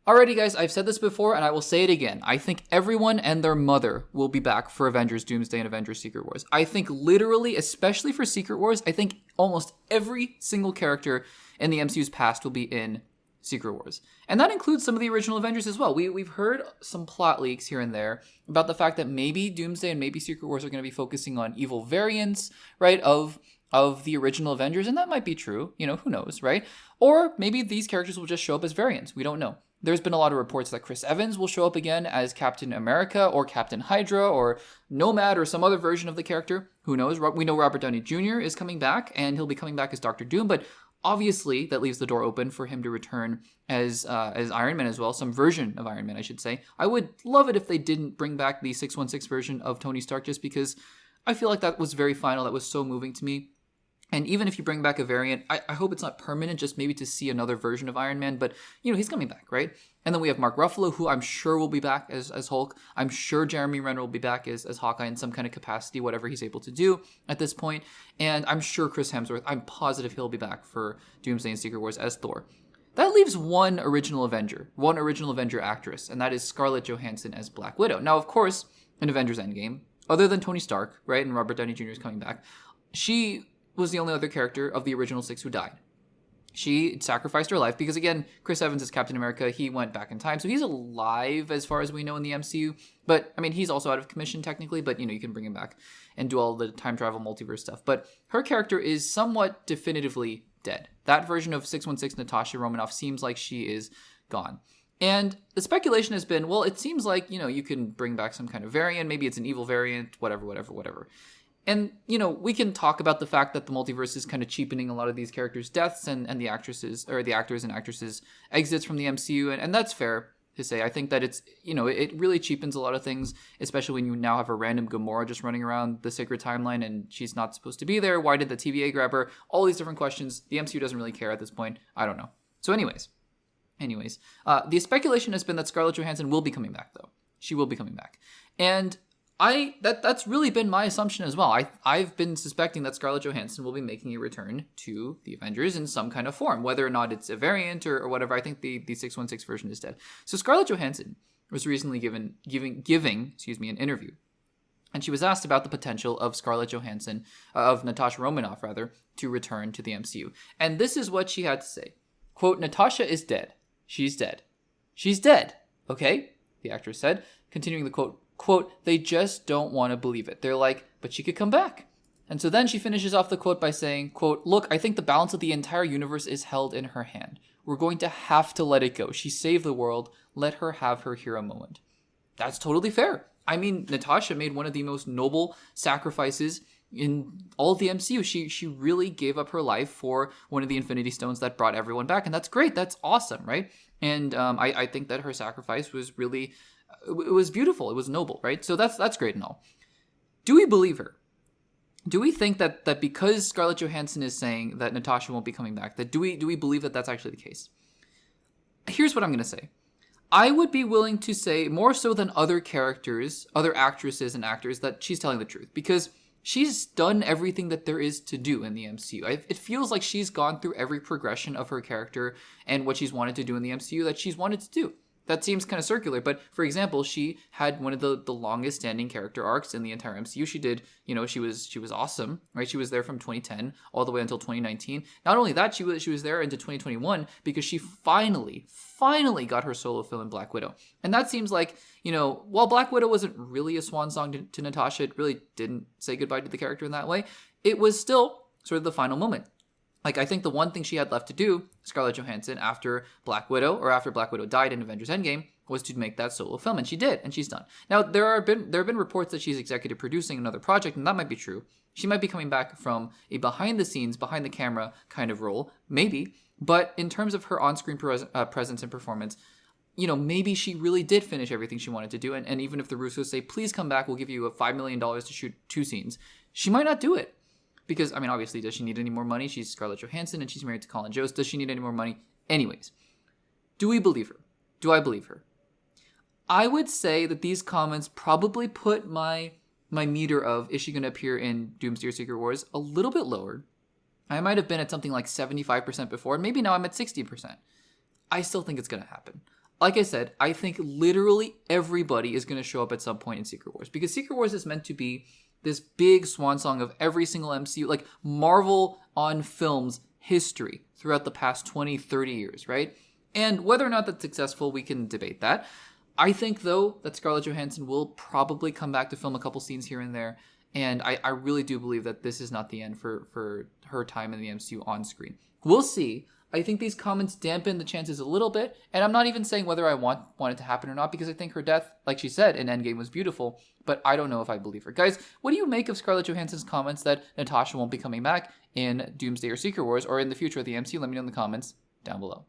Alrighty, guys, I've said this before, and I will say it again. I think everyone and their mother will be back for Avengers Doomsday and Avengers Secret Wars. I think literally, especially for Secret Wars, I think almost every single character in the MCU's past will be in Secret Wars. And that includes some of the original Avengers as well. We've heard some plot leaks here and there about the fact that maybe Doomsday and maybe Secret Wars are going to be focusing on evil variants, right, of the original Avengers, and that might be true. Who knows, right? Or maybe these characters will just show up as variants. We don't know. There's been a lot of reports that Chris Evans will show up again as Captain America or Captain Hydra or Nomad or some other version of the character. Who knows? We know Robert Downey Jr. is coming back, and he'll be coming back as Doctor Doom, but obviously that leaves the door open for him to return as Iron Man as well, some version of Iron Man, I should say. I would love it if they didn't bring back the 616 version of Tony Stark, just because I feel like that was very final. That was so moving to me. And even if you bring back a variant, I hope it's not permanent, just maybe to see another version of Iron Man. But, he's coming back, right? And then we have Mark Ruffalo, who I'm sure will be back as Hulk. I'm sure Jeremy Renner will be back as Hawkeye in some kind of capacity, whatever he's able to do at this point. And I'm sure Chris Hemsworth, I'm positive he'll be back for Doomsday and Secret Wars as Thor. That leaves one original Avenger actress, and that is Scarlett Johansson as Black Widow. Now, of course, in Avengers Endgame, other than Tony Stark, right, and Robert Downey Jr. is coming back, she was the only other character of the original 6 who died. She sacrificed her life because, again, Chris Evans is Captain America. He went back in time, so he's alive as far as we know in the MCU. But, he's also out of commission technically, but, you can bring him back and do all the time travel multiverse stuff. But her character is somewhat definitively dead. That version of 616 Natasha Romanoff seems like she is gone. And the speculation has been, well, it seems like, you can bring back some kind of variant. Maybe it's an evil variant, whatever. And, we can talk about the fact that the multiverse is kind of cheapening a lot of these characters' deaths and the actors and actresses' exits from the MCU. And that's fair to say. I think that it's, it really cheapens a lot of things, especially when you now have a random Gamora just running around the sacred timeline and she's not supposed to be there. Why did the TVA grab her? All these different questions. The MCU doesn't really care at this point. I don't know. So anyways, the speculation has been that Scarlett Johansson will be coming back, though. She will be coming back. And that's really been my assumption as well. I've been suspecting that Scarlett Johansson will be making a return to the Avengers in some kind of form, whether or not it's a variant or whatever. I think the 616 version is dead. So Scarlett Johansson was recently giving an interview, and she was asked about the potential of Scarlett Johansson, of Natasha Romanoff rather, to return to the MCU. And this is what she had to say. Quote, "Natasha is dead. She's dead. She's dead. Okay?" The actress said, continuing the quote, "They just don't want to believe it. They're like, but she could come back." And so then she finishes off the quote by saying, quote, "Look, I think the balance of the entire universe is held in her hand. We're going to have to let it go. She saved the world. Let her have her hero moment." That's totally fair. Natasha made one of the most noble sacrifices in all of the MCU. She really gave up her life for one of the Infinity Stones that brought everyone back. And that's great. That's awesome, right? And I think that her sacrifice was really... it was beautiful. It was noble, right? So that's great and all. Do we believe her? Do we think that because Scarlett Johansson is saying that Natasha won't be coming back, that do we believe that that's actually the case? Here's what I'm going to say. I would be willing to say, more so than other characters, other actresses and actors, that she's telling the truth. Because she's done everything that there is to do in the MCU. It feels like she's gone through every progression of her character and what she's wanted to do in the MCU that she's wanted to do. That seems kind of circular, but for example, she had one of the longest standing character arcs in the entire MCU. She did, she was awesome, right? She was there from 2010 all the way until 2019. Not only that, she was there into 2021 because she finally got her solo film in Black Widow. And that seems like, while Black Widow wasn't really a swan song to Natasha, it really didn't say goodbye to the character in that way. It was still sort of the final moment. I think the one thing she had left to do, Scarlett Johansson, after Black Widow died in Avengers Endgame, was to make that solo film, and she did, and she's done. Now, there have been reports that she's executive producing another project, and that might be true. She might be coming back from a behind-the-scenes, behind-the-camera kind of role, maybe, but in terms of her on-screen presence and performance, maybe she really did finish everything she wanted to do, and even if the Russos say, please come back, we'll give you $5 million to shoot 2 scenes, she might not do it. Because, obviously, does she need any more money? She's Scarlett Johansson and she's married to Colin Jost. Does she need any more money? Anyways, do we believe her? Do I believe her? I would say that these comments probably put my meter of, is she going to appear in Doomsday or Secret Wars, a little bit lower. I might have been at something like 75% before. Maybe now I'm at 60%. I still think it's going to happen. like I said, I think literally everybody is going to show up at some point in Secret Wars, because Secret Wars is meant to be this big swan song of every single MCU, like Marvel on films history throughout the past 20, 30 years, right? And whether or not that's successful, we can debate that. I think, though, that Scarlett Johansson will probably come back to film a couple scenes here and there. And I really do believe that this is not the end for her time in the MCU on screen. We'll see. I think these comments dampen the chances a little bit. And I'm not even saying whether I want it to happen or not, because I think her death, like she said, in Endgame was beautiful. But I don't know if I believe her. Guys, what do you make of Scarlett Johansson's comments that Natasha won't be coming back in Doomsday or Secret Wars or in the future of the MCU? Let me know in the comments down below.